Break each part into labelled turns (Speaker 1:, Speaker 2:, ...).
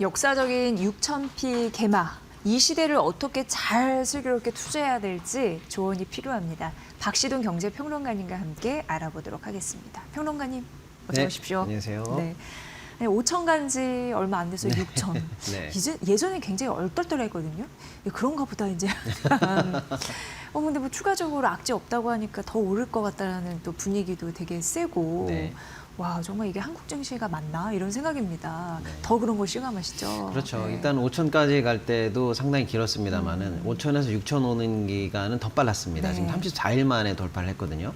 Speaker 1: 역사적인 6,000피 개마. 이 시대를 어떻게 잘 슬기롭게 투자해야 될지 조언이 필요합니다. 박시동 경제평론가님과 함께 알아보도록 하겠습니다. 평론가님, 어서
Speaker 2: 네,
Speaker 1: 오십시오.
Speaker 2: 안녕하세요.
Speaker 1: 네. 5천 간지 얼마 안 돼서 6천.
Speaker 2: 네.
Speaker 1: 이제 예전에 굉장히 얼떨떨했거든요. 그런가 보다 이제. 근데 뭐 추가적으로 악재 없다고 하니까 더 오를 것 같다는 또 분위기도 되게 세고.
Speaker 2: 네.
Speaker 1: 와, 정말 이게 한국 증시가 맞나 이런 생각입니다.
Speaker 2: 네.
Speaker 1: 더 그런 걸 실감하시죠?
Speaker 2: 그렇죠.
Speaker 1: 네.
Speaker 2: 일단 5천까지 갈 때도 상당히 길었습니다만은 5천에서 6천 오는 기간은 더 빨랐습니다.
Speaker 1: 네.
Speaker 2: 지금 34일 만에 돌파를 했거든요.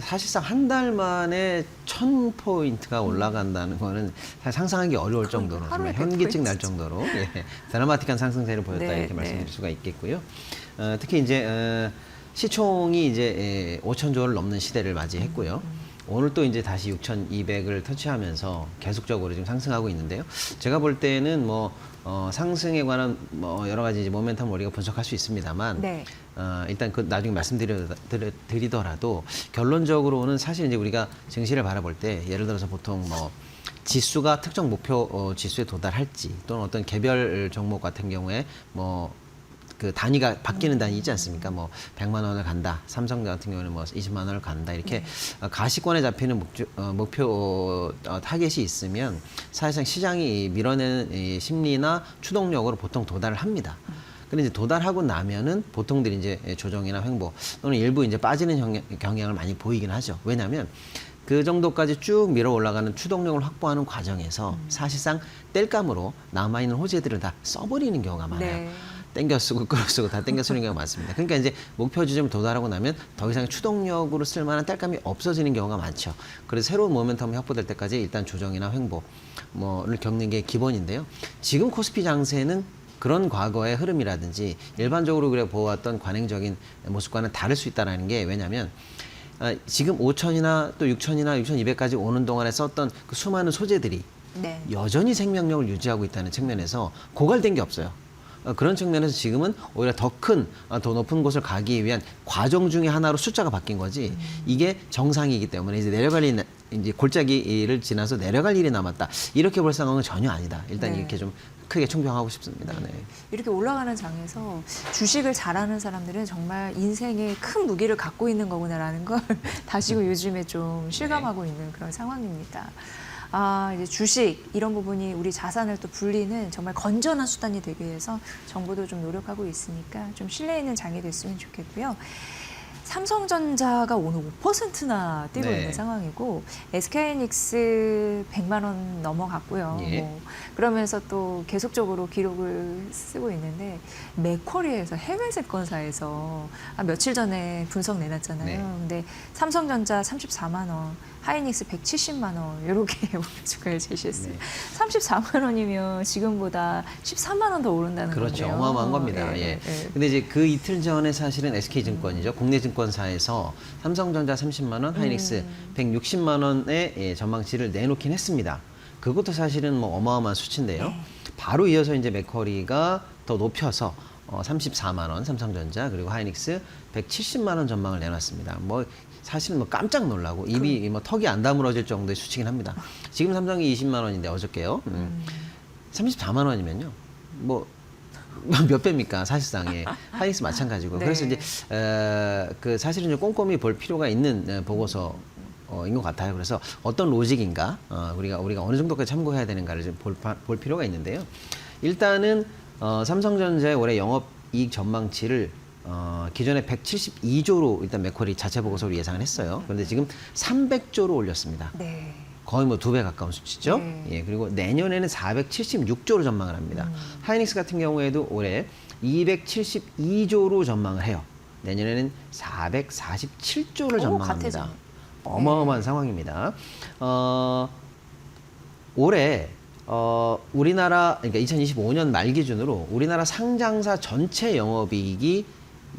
Speaker 2: 사실상 한 달 만에 1000포인트가 올라간다는 거는 사실 상상하기 어려울 정도로
Speaker 1: 하루에
Speaker 2: 정말 현기증
Speaker 1: 100%
Speaker 2: 날 정도로 드라마틱한 상승세를 보였다
Speaker 1: 네,
Speaker 2: 이렇게 말씀드릴
Speaker 1: 네.
Speaker 2: 수가 있겠고요. 특히 이제 시총이 이제 5천조를 넘는 시대를 맞이했고요. 오늘 또 이제 다시 6,200을 터치하면서 계속적으로 지금 상승하고 있는데요. 제가 볼 때는 뭐 상승에 관한 뭐 여러 가지 이제 모멘텀을 우리가 분석할 수 있습니다만
Speaker 1: 네.
Speaker 2: 일단 그 나중에 말씀드리더라도 결론적으로는 사실 이제 우리가 증시를 바라볼 때 예를 들어서 보통 뭐 지수가 특정 목표 지수에 도달할지 또는 어떤 개별 종목 같은 경우에 뭐 그 단위가 바뀌는 단위 있지 않습니까? 뭐 100만 원을 간다. 삼성 같은 경우는 뭐 20만 원을 간다. 이렇게 가시권에 잡히는 목표 타겟이 있으면 사실상 시장이 밀어내는 이 심리나 추동력으로 보통 도달을 합니다. 근데 이제 도달하고 나면은 보통들이 이제 조정이나 횡보 또는 일부 이제 빠지는 경향을 많이 보이긴 하죠. 왜냐하면 그 정도까지 쭉 밀어 올라가는 추동력을 확보하는 과정에서 사실상 뗄감으로 남아있는 호재들을 다 써버리는 경우가 많아요.
Speaker 1: 네.
Speaker 2: 땡겨 쓰고 끌어 쓰고 다 땡겨 쓰는 경우가 많습니다. 그러니까 이제 목표 지점을 도달하고 나면 더 이상 추동력으로 쓸 만한 뗄감이 없어지는 경우가 많죠. 그래서 새로운 모멘텀이 확보될 때까지 일단 조정이나 횡보 뭐를 겪는 게 기본인데요. 지금 코스피 장세는 그런 과거의 흐름이라든지 일반적으로 그래 보았던 관행적인 모습과는 다를 수 있다는 게 왜냐하면 지금 5천이나 또 6천이나 6,200까지 오는 동안에 썼던 그 수많은 소재들이
Speaker 1: 네.
Speaker 2: 여전히 생명력을 유지하고 있다는 측면에서 고갈된 게 없어요. 그런 측면에서 지금은 오히려 더 큰, 더 높은 곳을 가기 위한 과정 중에 하나로 숫자가 바뀐 거지. 이게 정상이기 때문에 이제 내려갈 일, 이제 골짜기를 지나서 내려갈 일이 남았다. 이렇게 볼 상황은 전혀 아니다. 일단
Speaker 1: 네.
Speaker 2: 이렇게 좀 크게 총평하고 싶습니다. 네.
Speaker 1: 이렇게 올라가는 장에서 주식을 잘하는 사람들은 정말 인생에 큰 무기를 갖고 있는 거구나라는 걸 다시고 요즘에 좀 실감하고 있는 그런 상황입니다. 이제 주식 이런 부분이 우리 자산을 또 불리는 정말 건전한 수단이 되기 위해서 정부도 좀 노력하고 있으니까 좀 신뢰 있는 장이 됐으면 좋겠고요. 삼성전자가 오늘 5%나 뛰고
Speaker 2: 네.
Speaker 1: 있는 상황이고 SK하이닉스 100만 원 넘어갔고요.
Speaker 2: 예.
Speaker 1: 뭐 그러면서 또 계속적으로 기록을 쓰고 있는데 맥쿼리에서 해외 채권사에서 며칠 전에 분석 내놨잖아요.
Speaker 2: 네.
Speaker 1: 근데 삼성전자 34만 원, 하이닉스 170만 원 이렇게 주가를 제시했어요.
Speaker 2: 네.
Speaker 1: 34만 원이면 지금보다 13만 원 더 오른다는
Speaker 2: 그렇죠.
Speaker 1: 건데요.
Speaker 2: 어마어마한 겁니다.
Speaker 1: 예,
Speaker 2: 예.
Speaker 1: 예.
Speaker 2: 근데 이제 그 이틀 전에 사실은 SK증권이죠. 국내 증권사에서 삼성전자 30만 원, 하이닉스 160만 원의 전망치를 내놓긴 했습니다. 그것도 사실은 뭐 어마어마한 수치인데요.
Speaker 1: 네.
Speaker 2: 바로 이어서 이제 맥쿼리가 더 높여서 34만 원 삼성전자 그리고 하이닉스 170만 원 전망을 내놨습니다. 뭐 사실은 뭐 깜짝 놀라고 입이 뭐 턱이 안 다물어질 정도의 수치긴 합니다. 지금 삼성이 20만 원인데 어저께요. 34만 원이면요. 뭐 몇 배입니까 사실상 하이닉스 마찬가지고
Speaker 1: 네.
Speaker 2: 그래서 이제 그 사실은 좀 꼼꼼히 볼 필요가 있는 보고서. 인 것 같아요. 그래서 어떤 로직인가 우리가 어느 정도까지 참고해야 되는가를 좀 볼 필요가 있는데요. 일단은 삼성전자의 올해 영업이익 전망치를 기존에 172조로 일단 맥쿼리 자체 보고서로 예상을 했어요. 그런데 지금 300조로 올렸습니다.
Speaker 1: 네.
Speaker 2: 거의 뭐 2배 가까운 수치죠.
Speaker 1: 네.
Speaker 2: 예, 그리고 내년에는 476조로 전망을 합니다. 하이닉스 같은 경우에도 올해 272조로 전망을 해요. 내년에는 447조를 전망합니다.
Speaker 1: 같아져요.
Speaker 2: 어마어마한 상황입니다. 올해 우리나라 그러니까 2025년 말 기준으로 우리나라 상장사 전체 영업이익이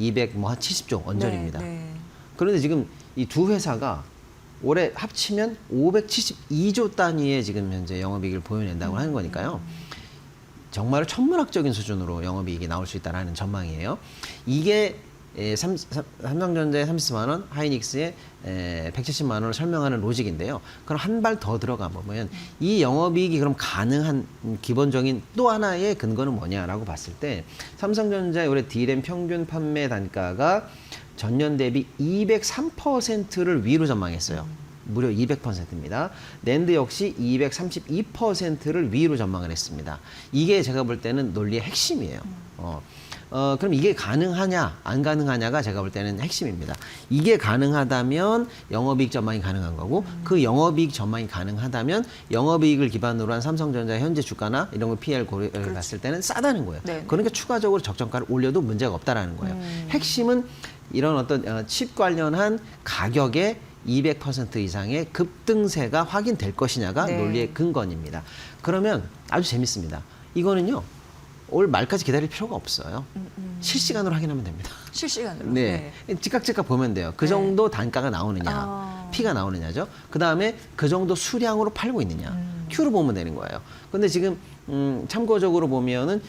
Speaker 2: 270조 언저리입니다.
Speaker 1: 네, 네.
Speaker 2: 그런데 지금 이 두 회사가 올해 합치면 572조 단위의 지금 현재 영업이익을 보여낸다고 하는 거니까요. 정말 천문학적인 수준으로 영업이익이 나올 수 있다는 전망이에요. 이게 삼성전자의 30만 원, 하이닉스의 170만 원을 설명하는 로직인데요. 그럼 한 발 더 들어가 보면 이 영업이익이 그럼 가능한 기본적인 또 하나의 근거는 뭐냐라고 봤을 때 삼성전자의 올해 D램 평균 판매 단가가 전년 대비 203%를 위로 전망했어요. 무려 200%입니다. 낸드 역시 232%를 위로 전망을 했습니다. 이게 제가 볼 때는 논리의 핵심이에요. 그럼 이게 가능하냐 안 가능하냐가 제가 볼 때는 핵심입니다. 이게 가능하다면 영업이익 전망이 가능한 거고 그 영업이익 전망이 가능하다면 영업이익을 기반으로 한 삼성전자 현재 주가나 이런 걸 PL 고려를 봤을 때는 싸다는 거예요.
Speaker 1: 네.
Speaker 2: 그러니까 추가적으로 적정가를 올려도 문제가 없다라는 거예요. 핵심은 이런 어떤 칩 관련한 가격의 200% 이상의 급등세가 확인될 것이냐가
Speaker 1: 네.
Speaker 2: 논리의 근거입니다. 그러면 아주 재밌습니다. 이거는요. 올 말까지 기다릴 필요가 없어요. 실시간으로 확인하면 됩니다.
Speaker 1: 실시간으로.
Speaker 2: 네. 즉각 보면 돼요. 그
Speaker 1: 네.
Speaker 2: 정도 단가가 나오느냐, 피가 나오느냐죠. 그 다음에 그 정도 수량으로 팔고 있느냐, Q로 보면 되는 거예요. 근데 지금 참고적으로 보면은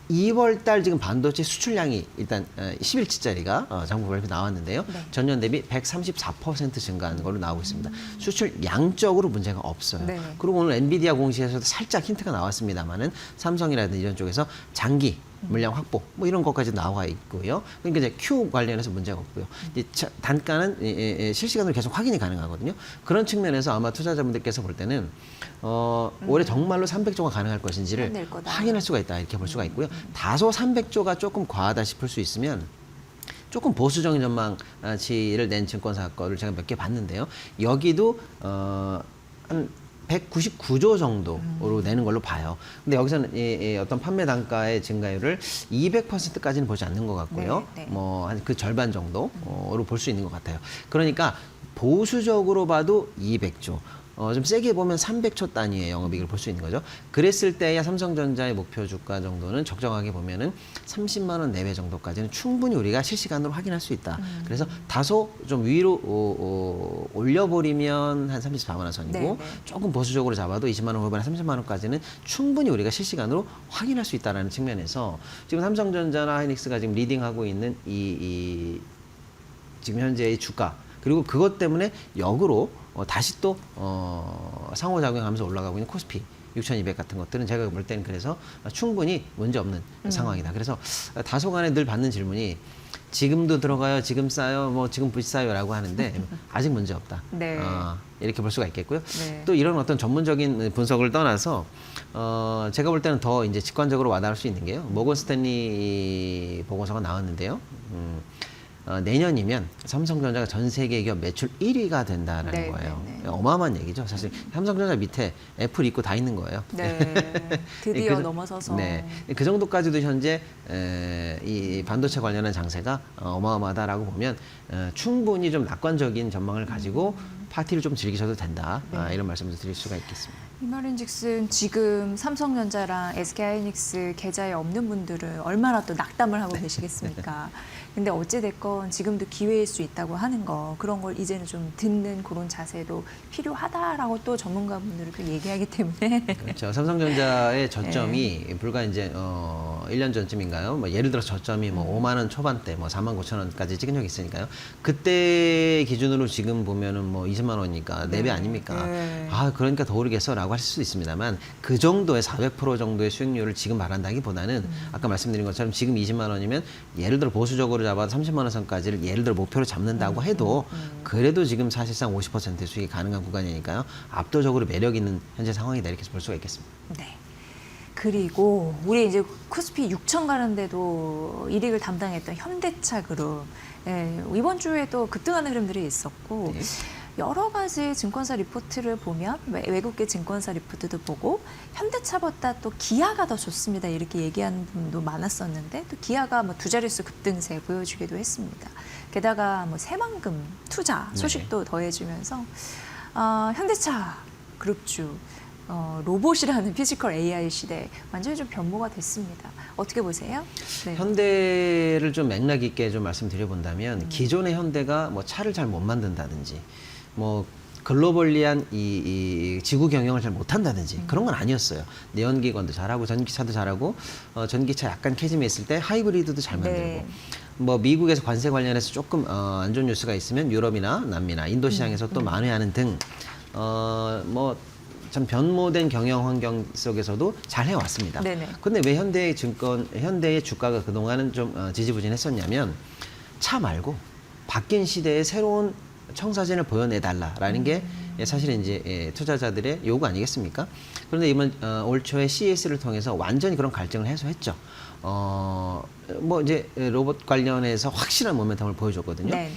Speaker 2: 2월 달 지금 반도체 수출량이 일단 10일치짜리가 정부 발표 나왔는데요.
Speaker 1: 네.
Speaker 2: 전년 대비 134% 증가한 걸로 나오고 있습니다. 수출 양적으로 문제가 없어요.
Speaker 1: 네.
Speaker 2: 그리고 오늘 엔비디아 공시에서도 살짝 힌트가 나왔습니다만은 삼성이라든지 이런 쪽에서 장기 물량 확보 뭐 이런 것까지 나와 있고요. 그러니까 이제 Q 관련해서 문제가 없고요. 이제 단가는 실시간으로 계속 확인이 가능하거든요. 그런 측면에서 아마 투자자분들께서 볼 때는 올해 정말로 300조가 가능할 것인지를
Speaker 1: 해낼 거다.
Speaker 2: 확인할 수가 있다 이렇게 볼 수가 있고요. 다소 300조가 조금 과하다 싶을 수 있으면 조금 보수적인 전망치를 낸 증권사 거를 제가 몇 개 봤는데요. 여기도 한 199조 정도로 내는 걸로 봐요. 근데 여기서는 이 어떤 판매 단가의 증가율을 200%까지는 보지 않는 것 같고요.
Speaker 1: 네, 네.
Speaker 2: 뭐 한 그 절반 정도로 볼 수 있는 것 같아요. 그러니까 보수적으로 봐도 200조. 좀 세게 보면 300조 단위의 영업이익을 볼 수 있는 거죠. 그랬을 때야 삼성전자의 목표 주가 정도는 적정하게 보면은 30만 원 내외 정도까지는 충분히 우리가 실시간으로 확인할 수 있다. 그래서 다소 좀 위로 올려버리면 한 34만 원 선이고
Speaker 1: 네, 네.
Speaker 2: 조금 보수적으로 잡아도 20만 원 후반에 30만 원까지는 충분히 우리가 실시간으로 확인할 수 있다는 측면에서 지금 삼성전자나 하이닉스가 지금 리딩하고 있는 지금 현재의 주가 그리고 그것 때문에 역으로 다시 또 상호작용하면서 올라가고 있는 코스피 6,200 같은 것들은 제가 볼 때는 그래서 충분히 문제 없는 상황이다. 그래서 다소간에 늘 받는 질문이 지금도 들어가요, 지금 싸요, 뭐 지금 비싸요라고 하는데 아직 문제 없다.
Speaker 1: 네.
Speaker 2: 이렇게 볼 수가 있겠고요.
Speaker 1: 네.
Speaker 2: 또 이런 어떤 전문적인 분석을 떠나서 제가 볼 때는 더 이제 직관적으로 와닿을 수 있는 게요. 모건 스탠리 보고서가 나왔는데요. 내년이면 삼성전자가 전 세계 기업 매출 1위가 된다는
Speaker 1: 네,
Speaker 2: 거예요.
Speaker 1: 네, 네.
Speaker 2: 어마어마한 얘기죠. 사실 삼성전자 밑에 애플 있고 다 있는 거예요.
Speaker 1: 네. 드디어
Speaker 2: 그,
Speaker 1: 넘어서서.
Speaker 2: 네. 그 정도까지도 현재 이 반도체 관련한 장세가 어마어마하다라고 보면 충분히 좀 낙관적인 전망을 가지고 파티를 좀 즐기셔도 된다.
Speaker 1: 네.
Speaker 2: 이런 말씀을 드릴 수가 있겠습니다.
Speaker 1: 이 말인즉슨 지금 삼성전자랑 SK하이닉스 계좌에 없는 분들은 얼마나 또 낙담을 하고 계시겠습니까? 근데 어찌됐건 지금도 기회일 수 있다고 하는 거 그런 걸 이제는 좀 듣는 그런 자세도 필요하다라고 또 전문가분들이 또 얘기하기 때문에
Speaker 2: 그렇죠. 삼성전자의 저점이 불과 이제 1년 전쯤인가요? 뭐 예를 들어 저점이 뭐 5만 원 초반대, 뭐 4만 9천 원까지 찍은 적이 있으니까요. 그때 기준으로 지금 보면은 뭐 20만 원이니까 4배 아닙니까?
Speaker 1: 네.
Speaker 2: 아, 그러니까 더 오르겠어라고 하실 수 있습니다만 그 정도의 400% 정도의 수익률을 지금 바란다기보다는 아까 말씀드린 것처럼 지금 20만 원이면 예를 들어 보수적으로 잡아도 30만 원 선까지를 예를 들어 목표로 잡는다고 해도 그래도 지금 사실상 50%의 수익이 가능한 구간이니까요. 압도적으로 매력 있는 현재 상황이다 이렇게 볼 수가 있겠습니다.
Speaker 1: 네. 그리고 우리 이제 코스피 6천 가는데도 이익을 담당했던 현대차 그룹 이번 주에도 급등하는 흐름들이 있었고
Speaker 2: 네.
Speaker 1: 여러 가지 증권사 리포트를 보면 외국계 증권사 리포트도 보고 현대차보다 또 기아가 더 좋습니다 이렇게 얘기하는 분도 많았었는데 또 기아가 뭐 두 자릿수 급등세 보여주기도 했습니다. 게다가 뭐 새만금 투자 소식도 더해지면서 현대차 그룹주 로봇이라는 피지컬 AI 시대 완전히 좀 변모가 됐습니다. 어떻게 보세요? 네.
Speaker 2: 현대를 좀 맥락 있게 좀 말씀드려 본다면 기존의 현대가 뭐 차를 잘 못 만든다든지 뭐 글로벌리한 이 지구 경영을 잘 못한다든지 그런 건 아니었어요. 내연기관도 잘하고 전기차도 잘하고 전기차 약간 캐즘이 있을 때 하이브리드도 잘 만들고
Speaker 1: 네.
Speaker 2: 뭐 미국에서 관세 관련해서 조금 안 좋은 뉴스가 있으면 유럽이나 남미나 인도 시장에서 또 만회하는 등 뭐 참 변모된 경영 환경 속에서도 잘 해왔습니다.
Speaker 1: 네네.
Speaker 2: 근데 왜 현대의 주가가 그동안은 좀 지지부진했었냐면 차 말고 바뀐 시대의 새로운 청사진을 보여내달라라는 게 사실은 이제 투자자들의 요구 아니겠습니까? 그런데 이번 올 초에 CES를 통해서 완전히 그런 갈증을 해소했죠. 뭐 이제 로봇 관련해서 확실한 모멘텀을 보여줬거든요.
Speaker 1: 네.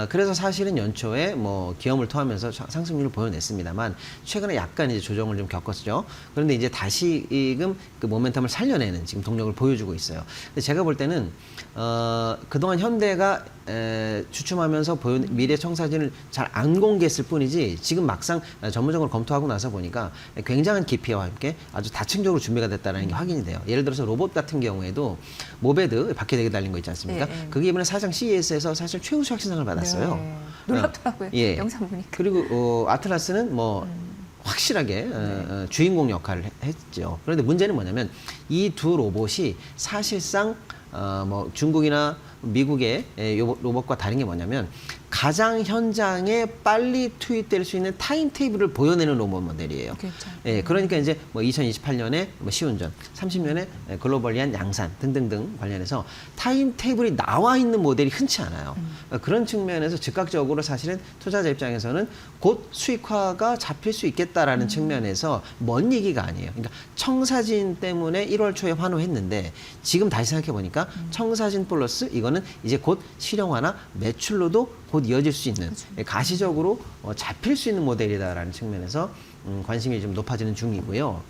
Speaker 2: 그래서 사실은 연초에 뭐 기업을 토하면서 상승률을 보여냈습니다만 최근에 약간 이제 조정을 좀 겪었죠. 그런데 이제 다시금 그 모멘텀을 살려내는 지금 동력을 보여주고 있어요. 근데 제가 볼 때는 그동안 현대가 주춤하면서 미래 청사진을 잘 안 공개했을 뿐이지 지금 막상 전문적으로 검토하고 나서 보니까 굉장한 깊이와 함께 아주 다층적으로 준비가 됐다는 게 확인이 돼요. 예를 들어서 로봇 같은 경우에도 모베드 바퀴 되게 달린 거 있지 않습니까?
Speaker 1: 네, 네.
Speaker 2: 그게 이번에 사장 CES에서 사실 최우 수상을 받았어요.
Speaker 1: 네. 놀랍더라고요.
Speaker 2: 예.
Speaker 1: 영상 보니까.
Speaker 2: 그리고 아틀라스는 뭐 확실하게 주인공 역할을 했죠. 그런데 문제는 뭐냐면 이 두 로봇이 사실상 뭐 중국이나 미국의 로봇과 다른 게 뭐냐면 가장 현장에 빨리 투입될 수 있는 타임테이블을 보여내는 로봇 모델이에요.
Speaker 1: 그렇죠.
Speaker 2: 예, 그러니까 이제 뭐 2028년에 뭐 시운전, 30년에 글로벌리한 양산 등등등 관련해서 타임테이블이 나와 있는 모델이 흔치 않아요. 그런 측면에서 즉각적으로 사실은 투자자 입장에서는 곧 수익화가 잡힐 수 있겠다라는 측면에서 먼 얘기가 아니에요. 그러니까 청사진 때문에 1월 초에 환호했는데 지금 다시 생각해 보니까 청사진 플러스 이거는 이제 곧 실용화나 매출로도 곧 이어질 수 있는 가시적으로 잡힐 수 있는 모델이다라는 측면에서 관심이 좀 높아지는 중이고요.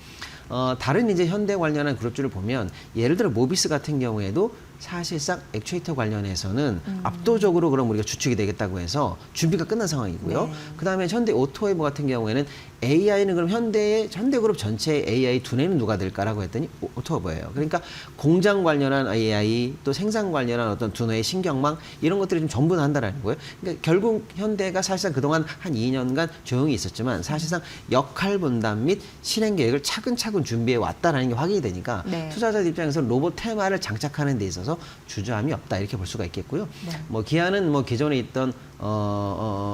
Speaker 2: 다른 이제 현대 관련한 그룹주를 보면 예를 들어 모비스 같은 경우에도 사실상 액추에이터 관련해서는 압도적으로 그럼 우리가 주축이 되겠다고 해서 준비가 끝난 상황이고요.
Speaker 1: 네.
Speaker 2: 그다음에 현대 오토웨이버 같은 경우에는 AI는 그럼 현대그룹 전체의 AI 두뇌는 누가 될까라고 했더니 오토웨이버예요. 그러니까 공장 관련한 AI 또 생산 관련한 어떤 두뇌의 신경망 이런 것들이 좀 전부 다 한다라는 거예요. 그러니까 결국 현대가 사실상 그동안 한 2년간 조용히 있었지만 사실상 역할 분담 및 실행 계획을 차근차근 준비해 왔다라는 게 확인이 되니까
Speaker 1: 네.
Speaker 2: 투자자들 입장에서 로봇 테마를 장착하는 데 있어서 주저함이 없다 이렇게 볼 수가 있겠고요.
Speaker 1: 네.
Speaker 2: 뭐 기아는 뭐 기존에 있던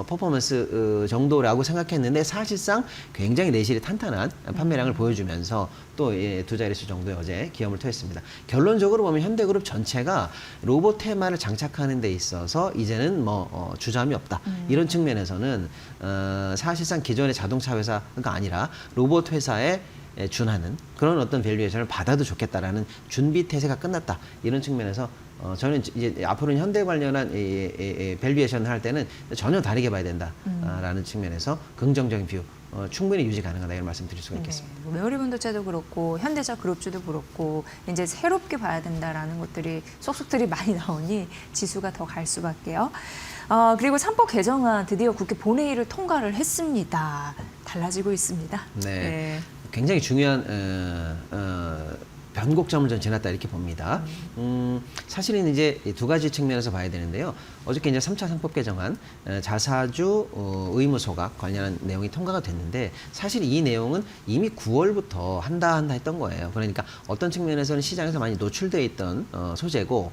Speaker 2: 퍼포먼스 정도라고 생각했는데 사실상 굉장히 내실이 탄탄한 판매량을 보여주면서 또 두 자릿수 정도의 어제 기염을 토했습니다. 결론적으로 보면 현대그룹 전체가 로봇 테마를 장착하는 데 있어서 이제는 뭐 주저함이 없다. 이런 측면에서는 사실상 기존의 자동차 회사가 아니라 로봇 회사에 준하는 그런 어떤 밸류에이션을 받아도 좋겠다라는 준비 태세가 끝났다. 이런 측면에서 저는 이제 앞으로는 현대 관련한 밸류에이션을 할 때는 전혀 다르게 봐야 된다라는 측면에서 긍정적인 뷰 충분히 유지 가능하다 이런 말씀드릴 수가 있겠습니다.
Speaker 1: 네, 뭐 메모리 반도체도 그렇고 현대차 그룹주도 그렇고 이제 새롭게 봐야 된다라는 것들이 속속들이 많이 나오니 지수가 더 갈 수밖에요. 그리고 3법 개정안 드디어 국회 본회의를 통과를 했습니다. 달라지고 있습니다.
Speaker 2: 네. 굉장히 중요한 변곡점을 전 지났다 이렇게 봅니다. 사실은 이제 두 가지 측면에서 봐야 되는데요. 어저께 이제 3차 상법 개정안 자사주 의무 소각 관련한 내용이 통과가 됐는데 사실 이 내용은 이미 9월부터 한다 했던 거예요. 그러니까 어떤 측면에서는 시장에서 많이 노출돼 있던 소재고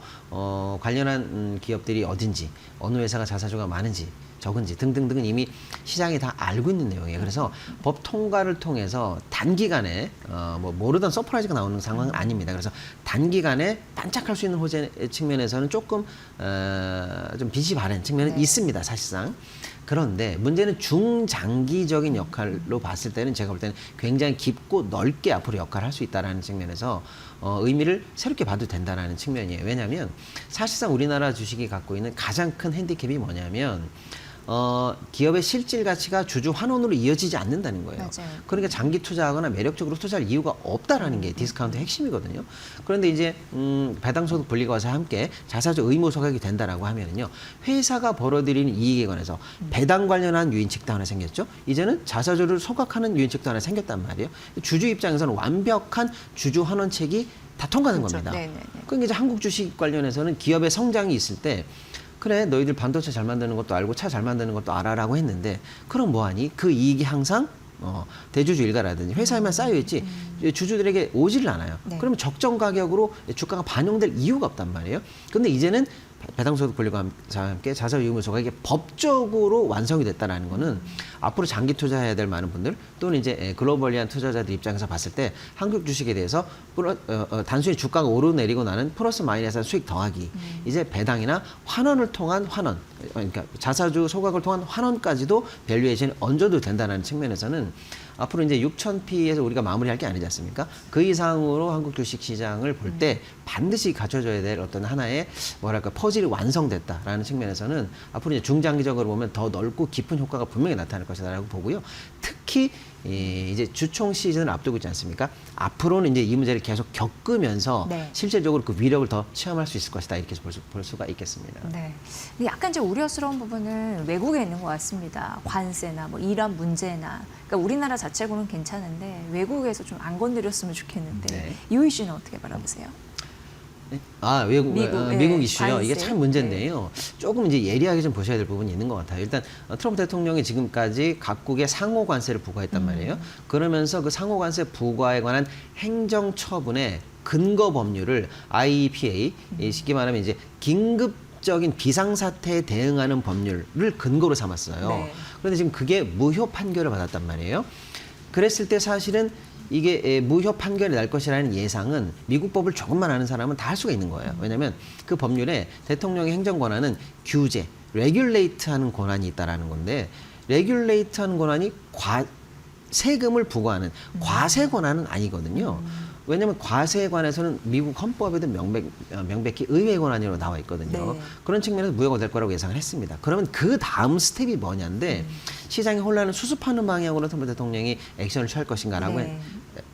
Speaker 2: 관련한 기업들이 어딘지 어느 회사가 자사주가 많은지 적은지 등등등은 이미 시장이 다 알고 있는 내용이에요. 그래서 법 통과를 통해서 단기간에 뭐 모르던 서프라이즈가 나오는 상황은 아닙니다. 그래서 단기간에 반짝할 수 있는 호재 측면에서는 조금 좀 빛이 바랜 측면은 있습니다. 사실상. 그런데 문제는 중장기적인 역할로 봤을 때는 제가 볼 때는 굉장히 깊고 넓게 앞으로 역할을 할 수 있다는 측면에서 의미를 새롭게 봐도 된다는 측면이에요. 왜냐하면 사실상 우리나라 주식이 갖고 있는 가장 큰 핸디캡이 뭐냐면 기업의 실질 가치가 주주 환원으로 이어지지 않는다는 거예요.
Speaker 1: 맞아요.
Speaker 2: 그러니까 장기 투자하거나 매력적으로 투자할 이유가 없다라는 게 디스카운트 핵심이거든요. 그런데 이제 배당소득 분리과세와 함께 자사주 의무 소각이 된다라고 하면은요, 회사가 벌어들이는 이익에 관해서 배당 관련한 유인책도 하나 생겼죠. 이제는 자사주를 소각하는 유인책도 하나 생겼단 말이에요. 주주 입장에서는 완벽한 주주 환원책이 다 통과된
Speaker 1: 그렇죠.
Speaker 2: 겁니다.
Speaker 1: 네네네.
Speaker 2: 그러니까 이제 한국 주식 관련해서는 기업의 성장이 있을 때 그래 너희들 반도체 잘 만드는 것도 알고 차 잘 만드는 것도 알아라고 했는데 그럼 뭐하니? 그 이익이 항상 대주주 일가라든지 회사에만 쌓여있지 주주들에게 오지를 않아요.
Speaker 1: 네.
Speaker 2: 그러면 적정 가격으로 주가가 반영될 이유가 없단 말이에요. 근데 이제는 배당소득 권리와 함께 자사유무소가 이게 법적으로 완성이 됐다라는 거는 앞으로 장기 투자해야 될 많은 분들 또는 이제 글로벌리한 투자자들 입장에서 봤을 때 한국 주식에 대해서 단순히 주가가 오르내리고 나는 플러스 마이너스 수익 더하기 이제 배당이나 환원을 통한 환원 그러니까 자사주 소각을 통한 환원까지도 밸류에이션이 얹어도 된다는 측면에서는 앞으로 이제 6,000P에서 우리가 마무리할 게 아니지 않습니까? 그 이상으로 한국 주식 시장을 볼 때 반드시 갖춰줘야 될 어떤 하나의 뭐랄까 퍼즐이 완성됐다라는 측면에서는 앞으로 이제 중장기적으로 보면 더 넓고 깊은 효과가 분명히 나타날 것이다라고 보고요. 특히 이제 주총 시즌을 앞두고 있지 않습니까? 앞으로는 이제 이 문제를 계속 겪으면서
Speaker 1: 네.
Speaker 2: 실질적으로 그 위력을 더 체험할 수 있을 것이다 이렇게 볼 수가 있겠습니다.
Speaker 1: 네. 근데 약간 이제 우려스러운 부분은 외국에 있는 것 같습니다. 관세나 뭐 이란 문제나. 그러니까 우리나라 자체고는 괜찮은데 외국에서 좀 안 건드렸으면 좋겠는데
Speaker 2: 네.
Speaker 1: 이호희 씨는 어떻게 바라보세요?
Speaker 2: 미국 이슈요.
Speaker 1: 관세.
Speaker 2: 이게 참 문제인데요. 조금 이제 예리하게 좀 보셔야 될 부분이 있는 것 같아요. 일단 트럼프 대통령이 지금까지 각국에 상호 관세를 부과했단 말이에요. 그러면서 그 상호 관세 부과에 관한 행정 처분의 근거 법률을 IEPA, 쉽게 말하면 이제 긴급적인 비상사태에 대응하는 법률을 근거로 삼았어요.
Speaker 1: 네.
Speaker 2: 그런데 지금 그게 무효 판결을 받았단 말이에요. 그랬을 때 사실은 이게 무효 판결이 날 것이라는 예상은 미국 법을 조금만 아는 사람은 다 할 수가 있는 거예요. 왜냐하면 그 법률에 대통령의 행정 권한은 규제, 레귤레이트하는 권한이 있다라는 건데 레귤레이트하는 권한이 세금을 부과하는 과세 권한은 아니거든요. 왜냐하면 과세에 관해서는 미국 헌법에도 명백히 의회 권한으로 나와 있거든요.
Speaker 1: 네.
Speaker 2: 그런 측면에서 무효가 될 거라고 예상을 했습니다. 그러면 그 다음 스텝이 뭐냐인데 시장의 혼란을 수습하는 방향으로 트럼프 대통령이 액션을 취할 것인가라고
Speaker 1: 네.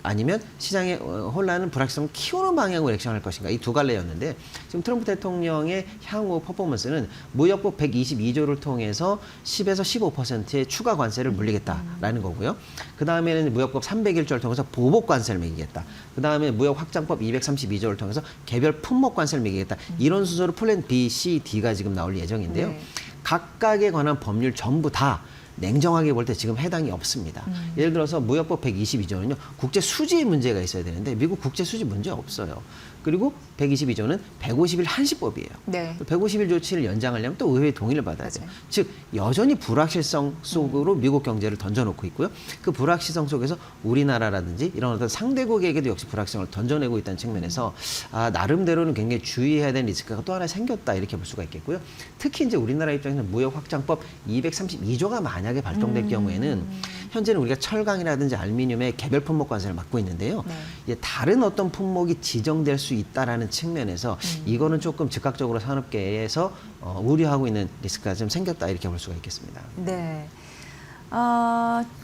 Speaker 2: 아니면 시장의 혼란은 불확실성을 키우는 방향으로 액션할 것인가 이 두 갈래였는데 지금 트럼프 대통령의 향후 퍼포먼스는 무역법 122조를 통해서 10에서 15%의 추가 관세를 물리겠다라는 거고요. 그 다음에는 무역법 301조를 통해서 보복 관세를 매기겠다. 그 다음에 무역 확장법 232조를 통해서 개별 품목 관세를 매기겠다. 이런 순서로 플랜 B, C, D가 지금 나올 예정인데요.
Speaker 1: 네.
Speaker 2: 각각에 관한 법률 전부 다 냉정하게 볼 때 지금 해당이 없습니다. 예를 들어서 무역법 122조는요. 국제 수지의 문제가 있어야 되는데 미국 국제 수지 문제 없어요. 그리고 122조는 150일 한시법이에요.
Speaker 1: 네.
Speaker 2: 150일 조치를 연장하려면 또 의회의 동의를 받아야 돼요.
Speaker 1: 맞아요.
Speaker 2: 즉 여전히 불확실성 속으로 미국 경제를 던져놓고 있고요. 그 불확실성 속에서 우리나라라든지 이런 어떤 상대국에게도 역시 불확실성을 던져내고 있다는 측면에서 나름대로는 굉장히 주의해야 되는 리스크가 또 하나 생겼다 이렇게 볼 수가 있겠고요. 특히 이제 우리나라 입장에서는 무역 확장법 232조가 만약에 발동될 경우에는 현재는 우리가 철강이라든지 알루미늄의 개별 품목 관세를 맡고 있는데요.
Speaker 1: 네.
Speaker 2: 이제 다른 어떤 품목이 지정될 수 있다라는 측면에서 이거는 조금 즉각적으로 산업계에서 우려하고 있는 리스크가 좀 생겼다 이렇게 볼 수가 있겠습니다.
Speaker 1: 네.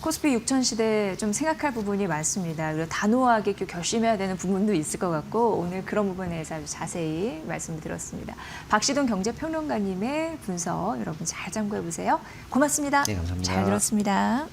Speaker 1: 코스피 6000 시대 좀 생각할 부분이 많습니다. 그리고 단호하게 결심해야 되는 부분도 있을 것 같고 오늘 그런 부분에 대해서 아주 자세히 말씀드렸습니다. 박시동 경제평론가님의 분석 여러분 잘 참고해 보세요. 고맙습니다.
Speaker 2: 네, 감사합니다.
Speaker 1: 잘 들었습니다.